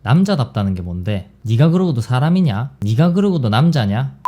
남자답다는 게 뭔데? 네가 그러고도 사람이냐? 네가 그러고도 남자냐?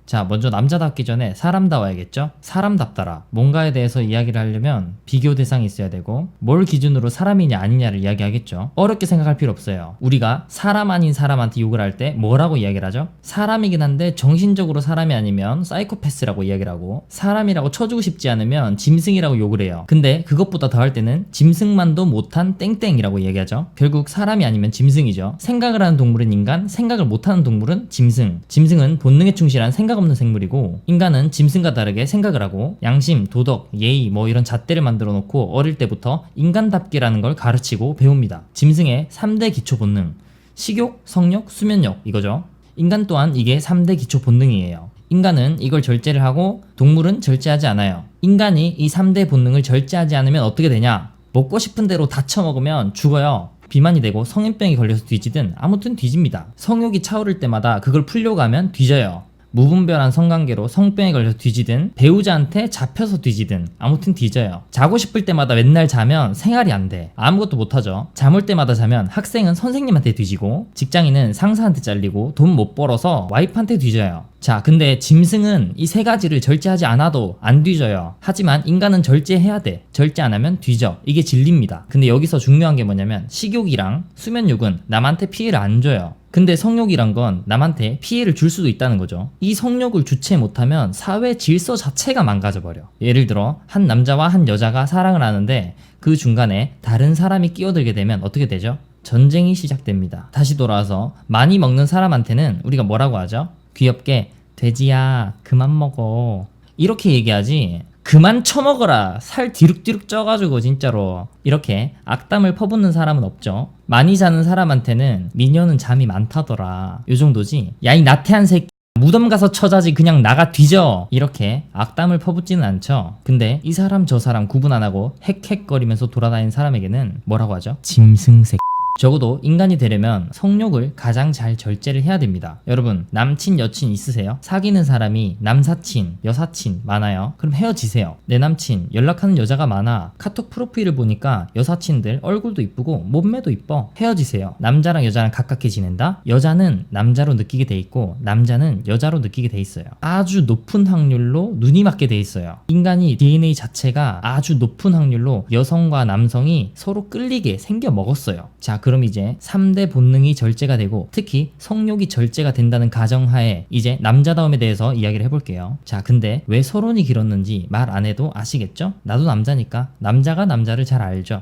자, 먼저 남자답기 전에 사람다워야겠죠? 사람답다라. 뭔가에 대해서 이야기를 하려면 비교 대상이 있어야 되고 뭘 기준으로 사람이냐 아니냐를 이야기하겠죠. 어렵게 생각할 필요 없어요. 우리가 사람 아닌 사람한테 욕을 할 때 뭐라고 이야기를 하죠? 사람이긴 한데 정신적으로 사람이 아니면 사이코패스라고 이야기를 하고, 사람이라고 쳐주고 싶지 않으면 짐승이라고 욕을 해요. 근데 그것보다 더 할 때는 짐승만도 못한 땡땡이라고 이야기하죠. 결국 사람이 아니면 짐승이죠. 생각을 하는 동물은 인간, 생각을 못하는 동물은 짐승. 짐승은 본능에 충실한 생각 없는 생물이고, 인간은 짐승과 다르게 생각을 하고 양심, 도덕, 예의 뭐 이런 잣대를 만들어 놓고 어릴 때부터 인간답기라는 걸 가르치고 배웁니다. 짐승의 3대 기초 본능, 식욕, 성욕, 수면욕, 이거죠. 인간 또한 이게 3대 기초 본능이에요. 인간은 이걸 절제를 하고 동물은 절제하지 않아요. 인간이 이 3대 본능을 절제하지 않으면 어떻게 되냐? 먹고 싶은 대로 다 처먹으면 죽어요. 비만이 되고 성인병이 걸려서 뒤지든 아무튼 뒤집니다. 성욕이 차오를 때마다 그걸 풀려고 하면 뒤져요. 무분별한 성관계로 성병에 걸려서 뒤지든 배우자한테 잡혀서 뒤지든 아무튼 뒤져요. 자고 싶을 때마다 맨날 자면 생활이 안 돼. 아무것도 못하죠. 잠올 때마다 자면 학생은 선생님한테 뒤지고 직장인은 상사한테 잘리고 돈 못 벌어서 와이프한테 뒤져요. 자, 근데 짐승은 이 세 가지를 절제하지 않아도 안 뒤져요. 하지만 인간은 절제해야 돼. 절제 안 하면 뒤져. 이게 진리입니다. 근데 여기서 중요한 게 뭐냐면 식욕이랑 수면욕은 남한테 피해를 안 줘요. 근데 성욕이란 건 남한테 피해를 줄 수도 있다는 거죠. 이 성욕을 주체 못하면 사회 질서 자체가 망가져버려. 예를 들어 한 남자와 한 여자가 사랑을 하는데 그 중간에 다른 사람이 끼어들게 되면 어떻게 되죠? 전쟁이 시작됩니다. 다시 돌아와서 많이 먹는 사람한테는 우리가 뭐라고 하죠? 귀엽게 돼지야 그만 먹어 이렇게 얘기하지, 그만 처먹어라 살 뒤룩뒤룩 쪄가지고 진짜로 이렇게 악담을 퍼붓는 사람은 없죠. 많이 자는 사람한테는 미녀는 잠이 많다더라 요 정도지, 야 이 나태한 새끼 무덤 가서 쳐자지 그냥 나가 뒤져 이렇게 악담을 퍼붓지는 않죠. 근데 이 사람 저 사람 구분 안 하고 헥헥거리면서 돌아다니는 사람에게는 뭐라고 하죠? 짐승새끼. 적어도 인간이 되려면 성욕을 가장 잘 절제를 해야 됩니다. 여러분, 남친 여친 있으세요? 사귀는 사람이 남사친 여사친 많아요? 그럼 헤어지세요. 내 남친 연락하는 여자가 많아, 카톡 프로필을 보니까 여사친들 얼굴도 이쁘고 몸매도 이뻐. 헤어지세요. 남자랑 여자랑 가깝게 지낸다? 여자는 남자로 느끼게 돼 있고 남자는 여자로 느끼게 돼 있어요. 아주 높은 확률로 눈이 맞게 돼 있어요. 인간이 DNA 자체가 아주 높은 확률로 여성과 남성이 서로 끌리게 생겨 먹었어요. 자, 그럼 이제 3대 본능이 절제가 되고 특히 성욕이 절제가 된다는 가정하에 이제 남자다움에 대해서 이야기를 해볼게요. 자, 근데 왜 서론이 길었는지 말 안 해도 아시겠죠? 나도 남자니까 남자가 남자를 잘 알죠.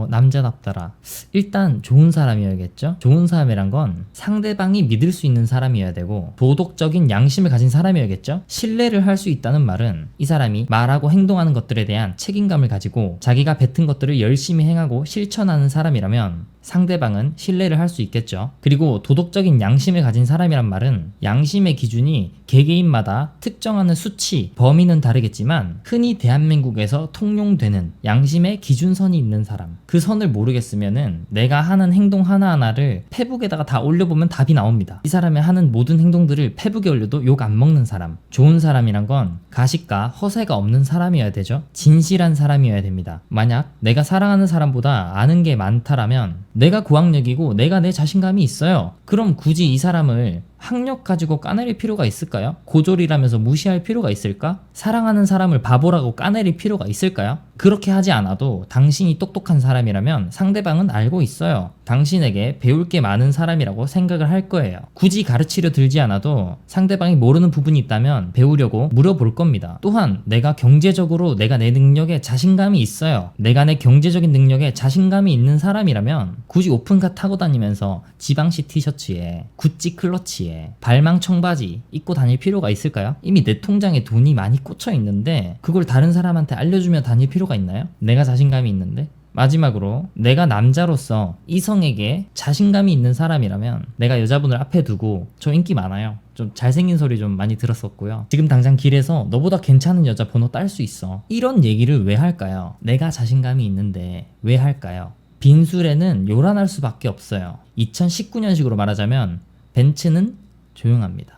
남자답더라. 일단 좋은 사람이어야겠죠? 좋은 사람이란 건 상대방이 믿을 수 있는 사람이어야 되고 도덕적인 양심을 가진 사람이어야겠죠? 신뢰를 할 수 있다는 말은 이 사람이 말하고 행동하는 것들에 대한 책임감을 가지고 자기가 뱉은 것들을 열심히 행하고 실천하는 사람이라면 상대방은 신뢰를 할 수 있겠죠. 그리고 도덕적인 양심을 가진 사람이란 말은 양심의 기준이 개개인마다 특정하는 수치, 범위는 다르겠지만 흔히 대한민국에서 통용되는 양심의 기준선이 있는 사람. 그 선을 모르겠으면은 내가 하는 행동 하나하나를 페북에다가 다 올려보면 답이 나옵니다. 이 사람이 하는 모든 행동들을 페북에 올려도 욕 안 먹는 사람. 좋은 사람이란 건 가식과 허세가 없는 사람이어야 되죠. 진실한 사람이어야 됩니다. 만약 내가 사랑하는 사람보다 아는 게 많다라면 내가 고학력이고 내가 내 자신감이 있어요. 그럼 굳이 이 사람을 학력 가지고 까내릴 필요가 있을까요? 고졸이라면서 무시할 필요가 있을까? 사랑하는 사람을 바보라고 까내릴 필요가 있을까요? 그렇게 하지 않아도 당신이 똑똑한 사람이라면 상대방은 알고 있어요. 당신에게 배울 게 많은 사람이라고 생각을 할 거예요. 굳이 가르치려 들지 않아도 상대방이 모르는 부분이 있다면 배우려고 물어볼 겁니다. 또한 내가 경제적으로 내가 내 능력에 자신감이 있어요. 내가 내 경제적인 능력에 자신감이 있는 사람이라면 굳이 오픈카 타고 다니면서 지방시 티셔츠에 구찌 클러치에 발망 청바지 입고 다닐 필요가 있을까요? 이미 내 통장에 돈이 많이 꽂혀 있는데 그걸 다른 사람한테 알려주며 다닐 필요가 있나요? 내가 자신감이 있는데? 마지막으로 내가 남자로서 이성에게 자신감이 있는 사람이라면 내가 여자분을 앞에 두고 저 인기 많아요. 좀 잘생긴 소리 좀 많이 들었었고요. 지금 당장 길에서 너보다 괜찮은 여자 번호 딸 수 있어. 이런 얘기를 왜 할까요? 내가 자신감이 있는데 왜 할까요? 빈술에는 요란할 수밖에 없어요. 2019년식으로 말하자면 벤츠는 조용합니다.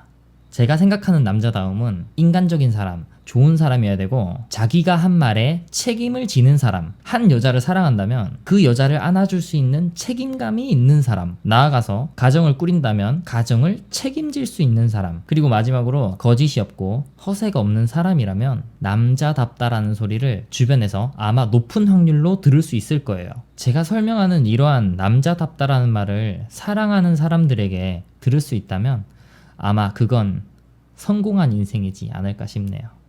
제가 생각하는 남자다움은 인간적인 사람, 좋은 사람이어야 되고, 자기가 한 말에 책임을 지는 사람. 한 여자를 사랑한다면 그 여자를 안아줄 수 있는 책임감이 있는 사람. 나아가서 가정을 꾸린다면 가정을 책임질 수 있는 사람. 그리고 마지막으로 거짓이 없고 허세가 없는 사람이라면 남자답다라는 소리를 주변에서 아마 높은 확률로 들을 수 있을 거예요. 제가 설명하는 이러한 남자답다라는 말을 사랑하는 사람들에게 들을 수 있다면 아마 그건 성공한 인생이지 않을까 싶네요.